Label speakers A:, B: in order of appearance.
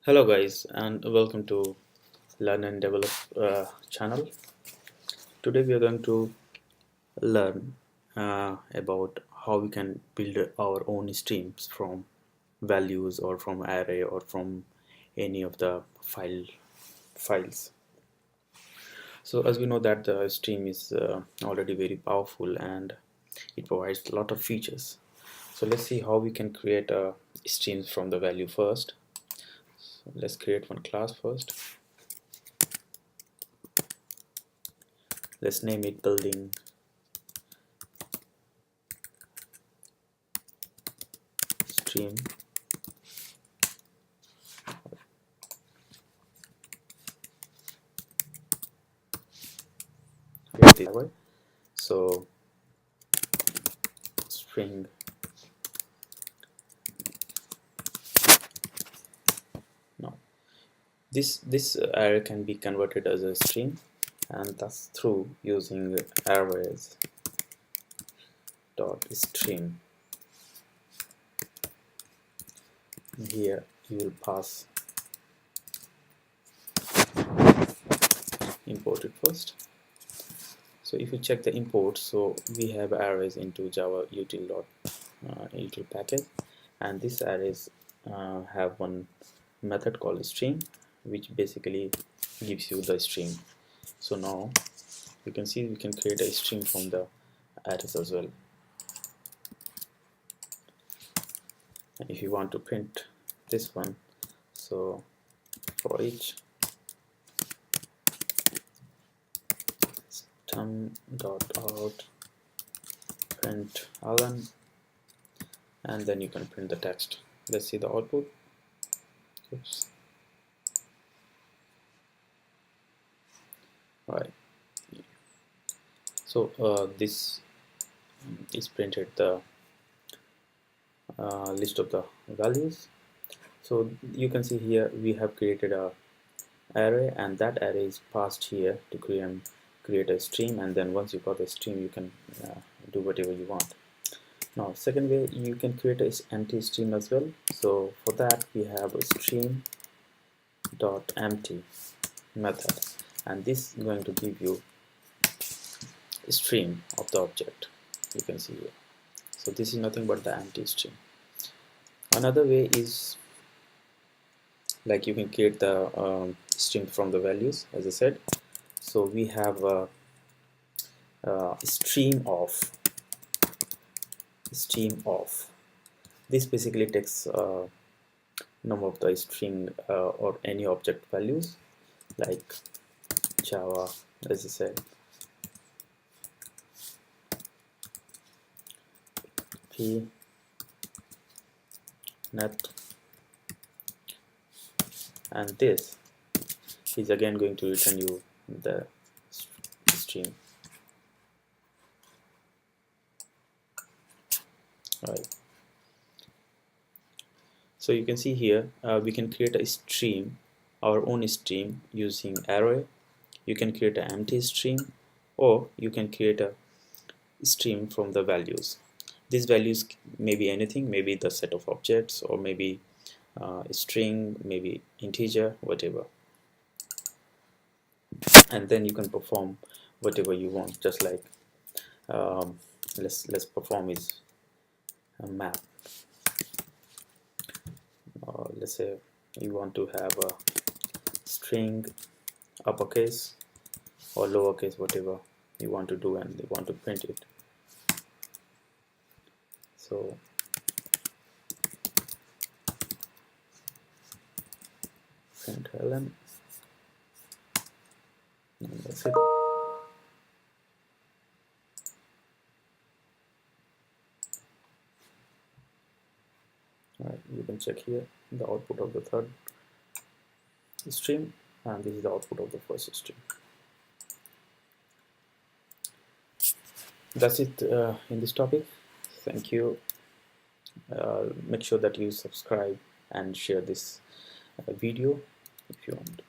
A: Hello guys and welcome to Learn and Develop channel. Today we are going to learn about how we can build our own streams from values or from array or from any of the files. So as we know that the stream is already very powerful and it provides a lot of features. So let's see how we can create a streams from the value first. So let's create one class first. Let's name it building stream. This way. So string no this array can be converted as a string, and that's through using arrays dot string. Here you will pass import it first. So if you check the import, so we have arrays into Java8 util package, and these arrays have one method called string, which basically gives you the string. So now you can see we can create a string from the arrays as well. And if you want to print this one, so for each stum.out print ln, and then you can print the text. Let's see the output. Oops. Right. So this is printed the list of the values. So you can see here we have created a array, and that array is passed here to create a stream, and then once you got a stream you can do whatever you want. Now second way, you can create an empty stream as well. So for that we have a stream dot empty method, and this is going to give you a stream of the object. You can see here. So this is nothing but the empty stream. Another way is like you can create the stream from the values, as I said. So we have a stream of. This basically takes number of the string or any object values, like Java, as I said, p net, and this is again going to return you the stream. Right. So you can see here we can create a stream, our own stream, using array. You can create an empty stream, or you can create a stream from the values. These values may be anything, maybe the set of objects, or maybe a string, maybe integer, whatever. And then you can perform whatever you want, just like let's perform is a map. Let's say you want to have a string uppercase or lowercase, whatever you want to do, and you want to print it. So print ln, and that's it. Right, you can check here the output of the third stream, and this is the output of the first stream. That's it in this topic. Thank you. Make sure that you subscribe and share this video if you want.